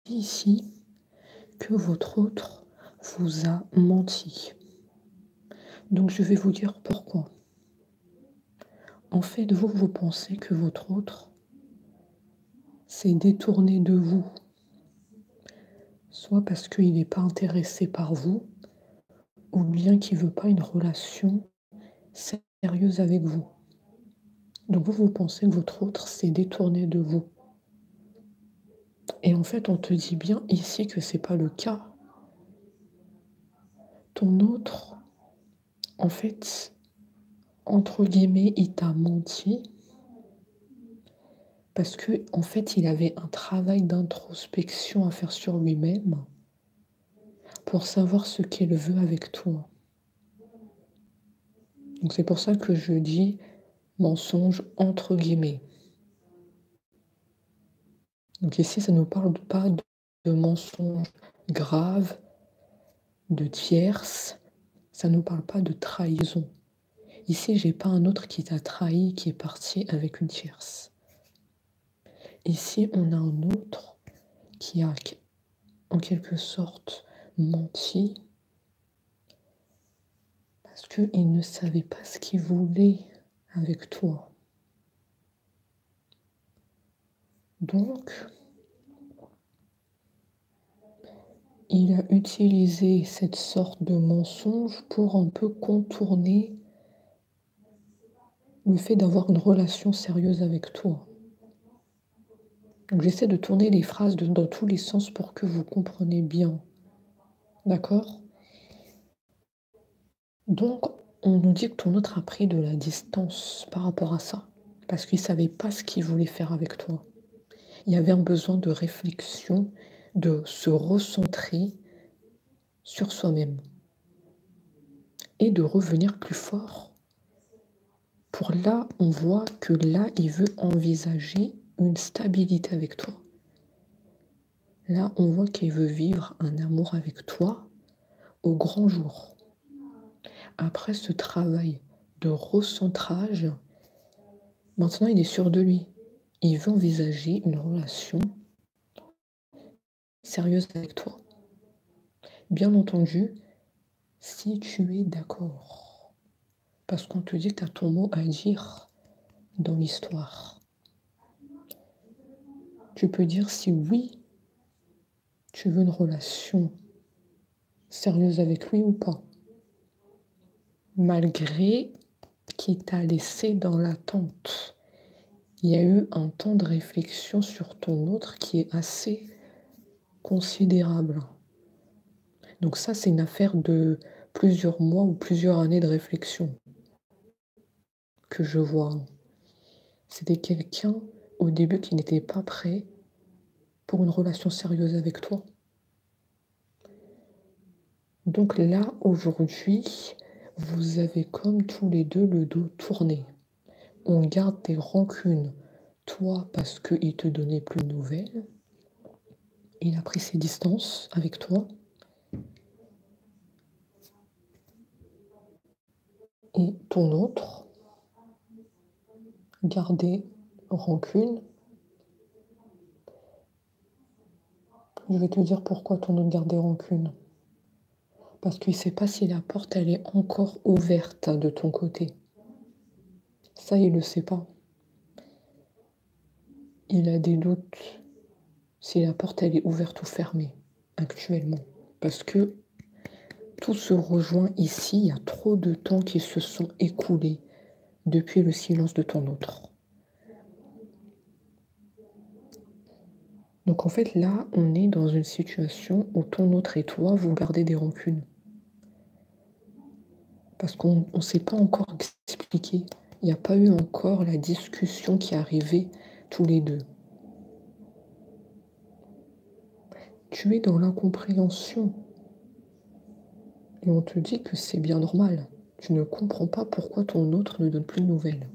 ici que votre autre vous a menti. Donc je vais vous dire pourquoi. En fait, vous pensez que votre autre s'est détourné de vous, soit parce qu'il n'est pas intéressé par vous, ou bien qu'il ne veut pas une relation sérieuse avec vous. Donc vous pensez que votre autre s'est détourné de vous. Et en fait, on te dit bien ici que c'est pas le cas. Ton autre, en fait, entre guillemets, il t'a menti parce que en fait, il avait un travail d'introspection à faire sur lui-même pour savoir ce qu'il veut avec toi. Donc c'est pour ça que je dis mensonge entre guillemets. Donc ici, ça ne nous parle pas de mensonge grave, de tierce, ça ne nous parle pas de trahison. Ici, j'ai pas un autre qui t'a trahi, qui est parti avec une tierce. Ici, on a un autre qui a en quelque sorte menti parce qu'il ne savait pas ce qu'il voulait avec toi. Donc, il a utilisé cette sorte de mensonge pour un peu contourner le fait d'avoir une relation sérieuse avec toi. Donc, j'essaie de tourner les phrases dans tous les sens pour que vous compreniez bien. D'accord? Donc, on nous dit que ton autre a pris de la distance par rapport à ça, parce qu'il ne savait pas ce qu'il voulait faire avec toi. Il y avait un besoin de réflexion, de se recentrer sur soi-même et de revenir plus fort. Pour là, on voit que là, il veut envisager une stabilité avec toi. Là, on voit qu'il veut vivre un amour avec toi au grand jour. Après ce travail de recentrage, maintenant, il est sûr de lui. Il veut envisager une relation sérieuse avec toi. Bien entendu, si tu es d'accord. Parce qu'on te dit que tu as ton mot à dire dans l'histoire. Tu peux dire si oui, tu veux une relation sérieuse avec lui ou pas. Malgré qu'il t'a laissé dans l'attente. Il y a eu un temps de réflexion sur ton autre qui est assez considérable. Donc ça, c'est une affaire de plusieurs mois ou plusieurs années de réflexion que je vois. C'était quelqu'un au début qui n'était pas prêt pour une relation sérieuse avec toi. Donc là, aujourd'hui, vous avez comme tous les deux le dos tourné. On garde des rancunes. Toi, parce qu'il te donnait plus de nouvelles. Il a pris ses distances avec toi. Et ton autre, garder rancune. Je vais te dire pourquoi ton autre gardait rancune. Parce qu'il ne sait pas si la porte, elle est encore ouverte de ton côté. Ça, il ne le sait pas. Il a des doutes si la porte, elle est ouverte ou fermée, actuellement. Parce que tout se rejoint ici. Il y a trop de temps qui se sont écoulés depuis le silence de ton autre. Donc en fait, là, on est dans une situation où ton autre et toi, vous gardez des rancunes. Parce qu'on ne s'est pas encore expliqué. Il n'y a pas eu encore la discussion qui est arrivée tous les deux. Tu es dans l'incompréhension. Et on te dit que c'est bien normal. Tu ne comprends pas pourquoi ton autre ne donne plus de nouvelles.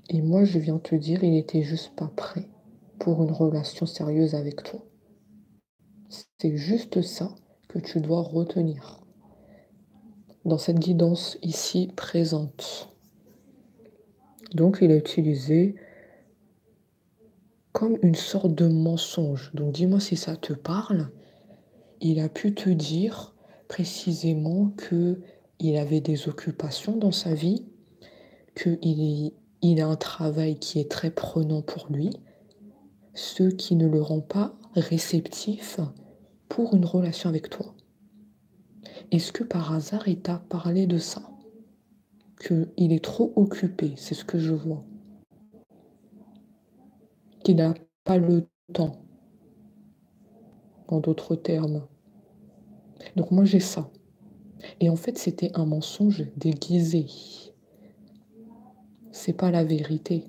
Et moi, je viens te dire, il n'était juste pas prêt pour une relation sérieuse avec toi. C'est juste ça que tu dois retenir dans cette guidance ici présente. Donc, il a utilisé comme une sorte de mensonge. Donc dis-moi si ça te parle. Il a pu te dire précisément que il avait des occupations dans sa vie, qu'il a un travail qui est très prenant pour lui, ce qui ne le rend pas réceptif pour une relation avec toi. Est-ce que par hasard il t'a parlé de ça? Qu'il est trop occupé, c'est ce que je vois. Qu'il n'a pas le temps, en d'autres termes. Donc moi j'ai ça. Et en fait, c'était un mensonge déguisé. C'est pas la vérité.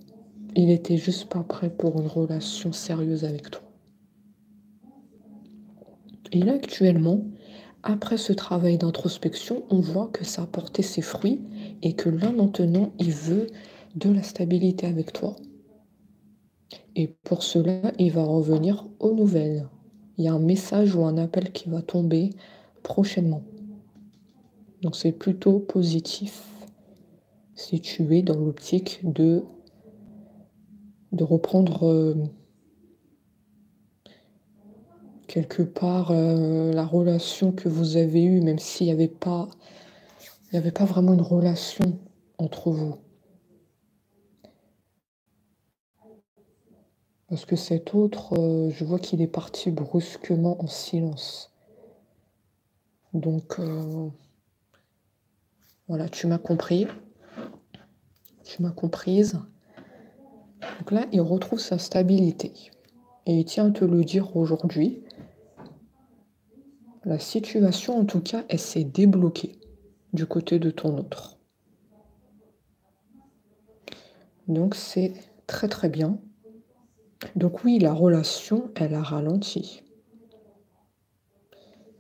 Il était juste pas prêt pour une relation sérieuse avec toi. Et là, actuellement, après ce travail d'introspection, on voit que ça a porté ses fruits et que là, maintenant, il veut de la stabilité avec toi. Et pour cela, il va revenir aux nouvelles. Il y a un message ou un appel qui va tomber prochainement. Donc c'est plutôt positif si tu es dans l'optique de reprendre quelque part la relation que vous avez eue, même s'il n'y avait pas, il y avait pas vraiment une relation entre vous. Parce que cet autre, je vois qu'il est parti brusquement en silence. Donc voilà, tu m'as compris, tu m'as comprise. Donc là, il retrouve sa stabilité. Et il tient à te le dire aujourd'hui. La situation, en tout cas, elle s'est débloquée du côté de ton autre. Donc c'est très très bien. Donc oui, la relation, elle a ralenti.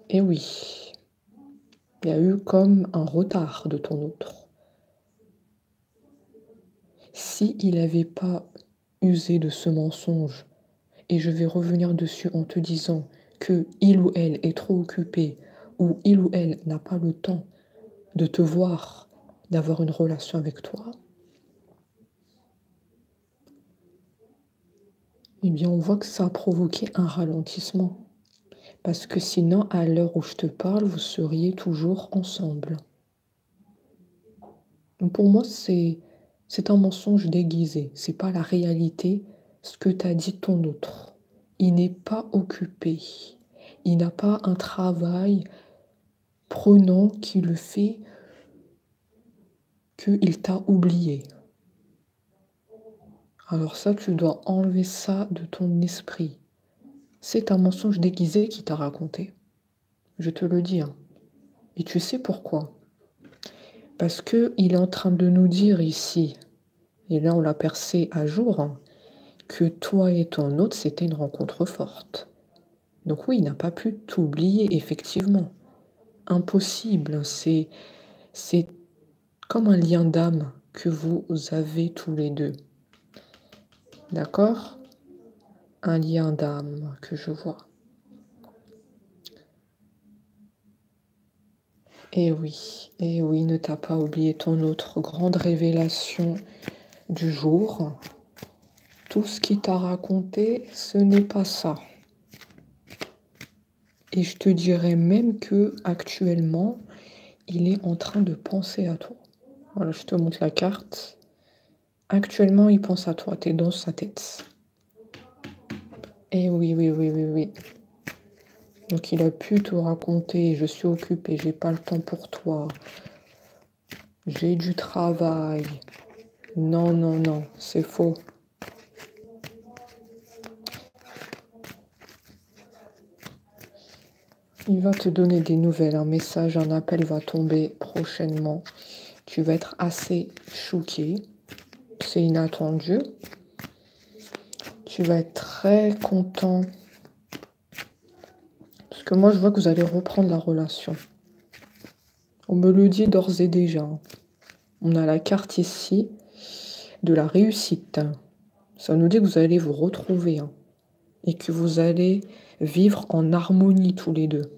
Et oui, il y a eu comme un retard de ton autre. Si il n'avait pas usé de ce mensonge, et je vais revenir dessus en te disant que il ou elle est trop occupé, ou il ou elle n'a pas le temps de te voir, d'avoir une relation avec toi, eh bien on voit que ça a provoqué un ralentissement. Parce que sinon, à l'heure où je te parle, vous seriez toujours ensemble. Donc pour moi, c'est un mensonge déguisé. C'est pas la réalité, ce que t'a dit ton autre. Il n'est pas occupé. Il n'a pas un travail prenant qui le fait qu'il t'a oublié. Alors ça, tu dois enlever ça de ton esprit. C'est un mensonge déguisé qui t'a raconté. Je te le dis, hein. Et tu sais pourquoi? Parce qu'il est en train de nous dire ici, et là on l'a percé à jour, hein, que toi et ton autre, c'était une rencontre forte. Donc oui, il n'a pas pu t'oublier, effectivement. Impossible, c'est comme un lien d'âme que vous avez tous les deux. D'accord? Un lien d'âme que je vois. Et oui, ne t'a pas oublié ton autre grande révélation du jour. Tout ce qu'il t'a raconté, ce n'est pas ça. Et je te dirais même que actuellement, il est en train de penser à toi. Voilà, je te montre la carte. Actuellement, il pense à toi, tu es dans sa tête. Et oui, oui, oui, oui, oui. Donc il a pu te raconter, je suis occupée, j'ai pas le temps pour toi. J'ai du travail. Non, non, non, c'est faux. Il va te donner des nouvelles, un message, un appel va tomber prochainement. Tu vas être assez choqué. C'est inattendu. Tu vas être très content. Parce que moi, je vois que vous allez reprendre la relation. On me le dit d'ores et déjà. On a la carte ici de la réussite. Ça nous dit que vous allez vous retrouver. Et que vous allez vivre en harmonie tous les deux.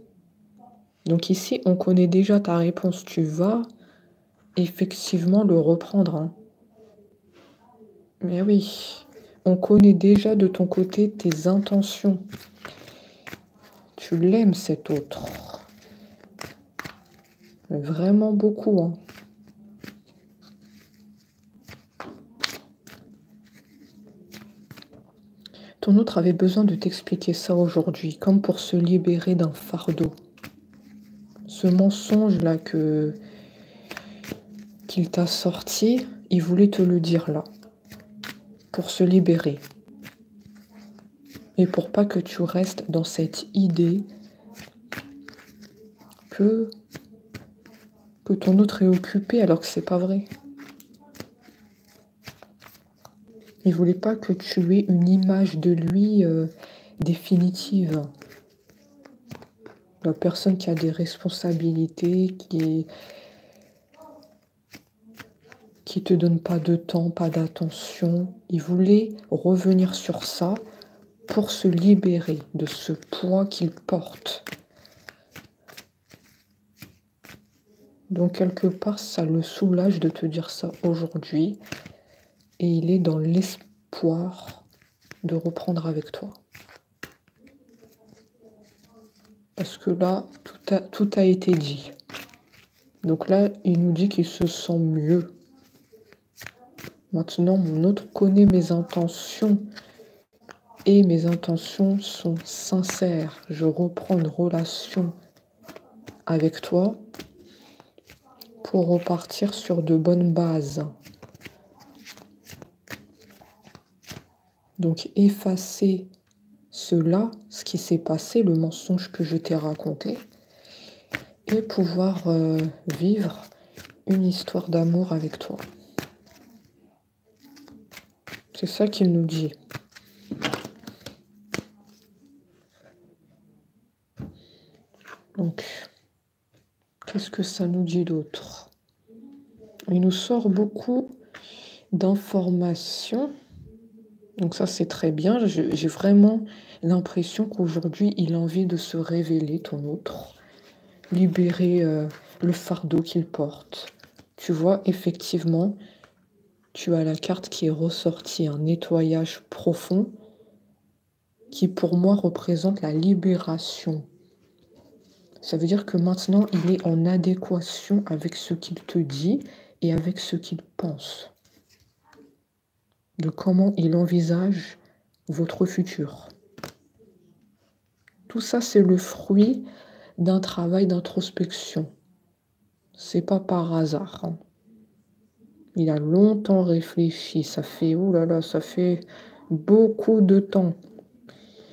Donc ici, on connaît déjà ta réponse. Tu vas effectivement le reprendre. Mais oui, On connaît déjà de ton côté tes intentions. Tu l'aimes, cet autre. Mais vraiment beaucoup, hein. Ton autre avait besoin de t'expliquer ça aujourd'hui, comme pour se libérer d'un fardeau. Ce mensonge-là qu'il t'a sorti, il voulait te le dire là, pour se libérer. Et pour pas que tu restes dans cette idée que ton autre est occupé alors que c'est pas vrai. Il voulait pas que tu aies une image de lui définitive. La personne qui a des responsabilités, qui te donne pas de temps, pas d'attention. Il voulait revenir sur ça pour se libérer de ce poids qu'il porte. Donc quelque part, ça le soulage de te dire ça aujourd'hui. Et il est dans l'espoir de reprendre avec toi. Parce que là, tout a été dit. Donc là, il nous dit qu'il se sent mieux. Maintenant, mon autre connaît mes intentions. Et mes intentions sont sincères. Je reprends une relation avec toi pour repartir sur de bonnes bases. Donc, effacer cela, ce qui s'est passé, le mensonge que je t'ai raconté, et pouvoir vivre une histoire d'amour avec toi. C'est ça qu'il nous dit. Donc, qu'est-ce que ça nous dit d'autre? Il nous sort beaucoup d'informations. Donc ça, c'est très bien. J'ai vraiment l'impression qu'aujourd'hui, il a envie de se révéler, ton autre. Libérer le fardeau qu'il porte. Tu vois, effectivement, tu as la carte qui est ressortie, un nettoyage profond, qui pour moi représente la libération. Ça veut dire que maintenant, il est en adéquation avec ce qu'il te dit et avec ce qu'il pense. De comment il envisage votre futur. Tout ça, c'est le fruit d'un travail d'introspection. C'est pas par hasard, hein. Il a longtemps réfléchi. Ça fait, oh là là, ça fait beaucoup de temps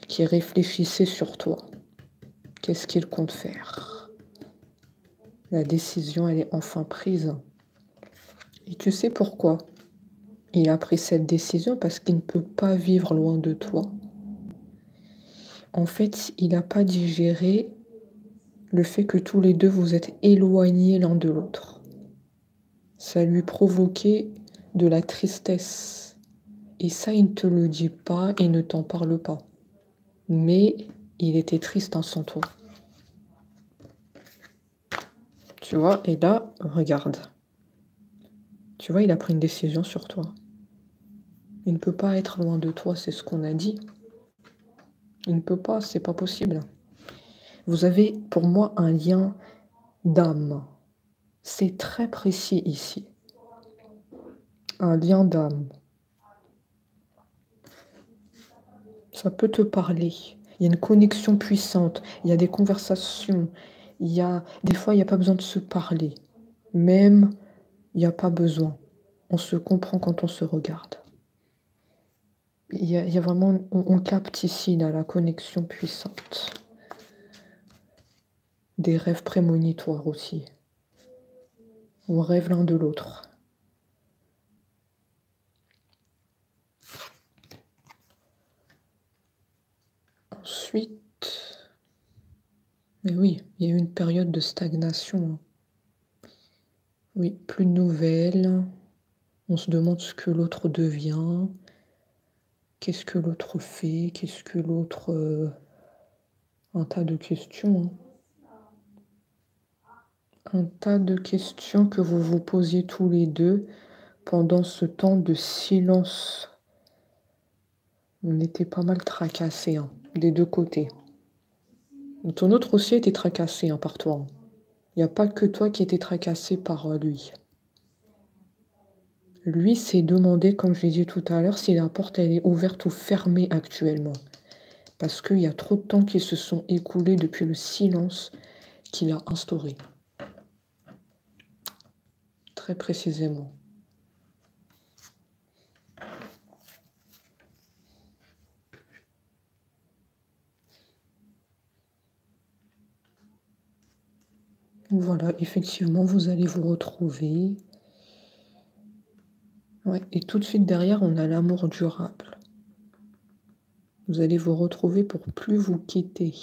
qu'il réfléchissait sur toi. Qu'est-ce qu'il compte faire? La décision, elle est enfin prise. Et tu sais pourquoi? Il a pris cette décision parce qu'il ne peut pas vivre loin de toi. En fait, il n'a pas digéré le fait que tous les deux vous êtes éloignés l'un de l'autre. Ça lui provoquait de la tristesse. Et ça, il ne te le dit pas et ne t'en parle pas. Mais il était triste sans toi. Tu vois, et là, regarde. Tu vois, il a pris une décision sur toi. Il ne peut pas être loin de toi, c'est ce qu'on a dit. Il ne peut pas, c'est pas possible. Vous avez, pour moi, un lien d'âme. C'est très précis ici. Un lien d'âme. Ça peut te parler. Il y a une connexion puissante. Il y a des conversations. Des fois, il n'y a pas besoin de se parler. Même, il n'y a pas besoin. On se comprend quand on se regarde. Il y a vraiment, on capte ici là, la connexion puissante. Des rêves prémonitoires aussi. On rêve l'un de l'autre. Ensuite, mais oui, il y a eu une période de stagnation. Oui, plus de nouvelles. On se demande ce que l'autre devient. Qu'est-ce que l'autre fait? Qu'est-ce que l'autre... Un tas de questions. Un tas de questions que vous vous posiez tous les deux pendant ce temps de silence On était pas mal tracassés, hein, des 2 côtés. Ton autre aussi était tracassé, hein, par toi, hein. Il y a pas que toi qui étais tracassé par, lui. Lui s'est demandé, comme je l'ai dit tout à l'heure, si la porte elle est ouverte ou fermée actuellement. Parce qu'il y a trop de temps qui se sont écoulés depuis le silence qu'il a instauré. Très précisément. Voilà, effectivement, vous allez vous retrouver. Ouais, et tout de suite derrière, on a l'amour durable. Vous allez vous retrouver pour plus vous quitter.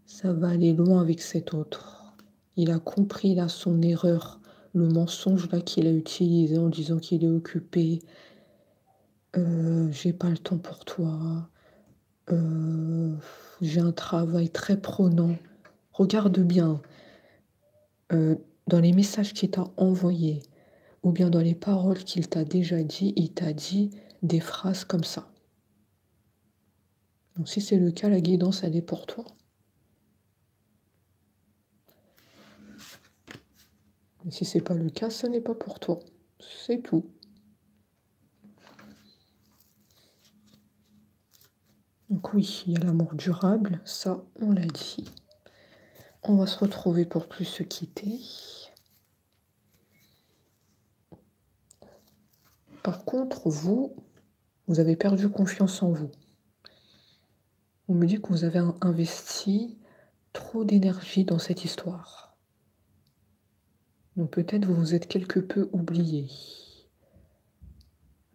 Ça va aller loin avec cet autre. Il a compris là son erreur, le mensonge là qu'il a utilisé en disant qu'il est occupé. J'ai pas le temps pour toi. J'ai un travail très prenant. Regarde bien, dans les messages qu'il t'a envoyés, ou bien dans les paroles qu'il t'a déjà dit, il t'a dit des phrases comme ça. Donc si c'est le cas, la guidance, elle est pour toi. Mais si c'est pas le cas, ce n'est pas pour toi. C'est tout. Donc oui, il y a l'amour durable, ça, on l'a dit. On va se retrouver pour plus se quitter. Par contre, vous avez perdu confiance en vous. On me dit que vous avez investi trop d'énergie dans cette histoire. Donc peut-être vous vous êtes quelque peu oublié.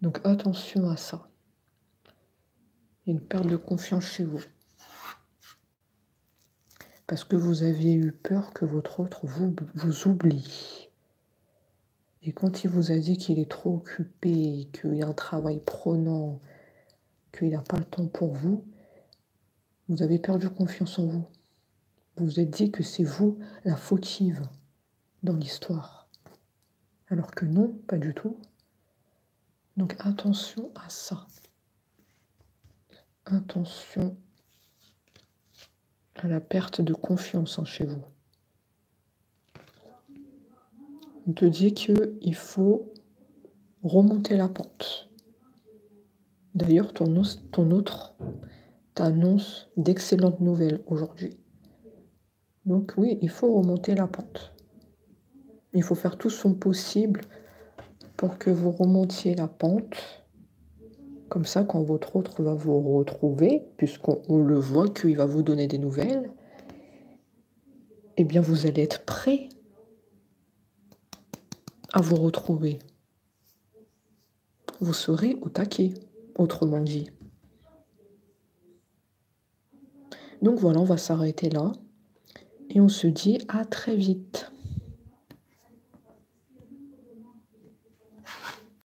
Donc attention à ça. Il y a une perte de confiance chez vous. Parce que vous aviez eu peur que votre autre vous oublie. Et quand il vous a dit qu'il est trop occupé, qu'il a un travail prenant, qu'il n'a pas le temps pour vous, vous avez perdu confiance en vous. Vous vous êtes dit que c'est vous la fautive dans l'histoire. Alors que non, pas du tout. Donc attention à ça. Attention à la perte de confiance chez vous. On te dit qu'il faut remonter la pente. D'ailleurs, ton autre t'annonce d'excellentes nouvelles aujourd'hui. Donc oui, il faut remonter la pente. Il faut faire tout son possible pour que vous remontiez la pente. Comme ça, quand votre autre va vous retrouver, puisqu'on le voit qu'il va vous donner des nouvelles, eh bien vous allez être prêt à vous retrouver. Vous serez au taquet, autrement dit. Donc voilà, on va s'arrêter là et on se dit à très vite.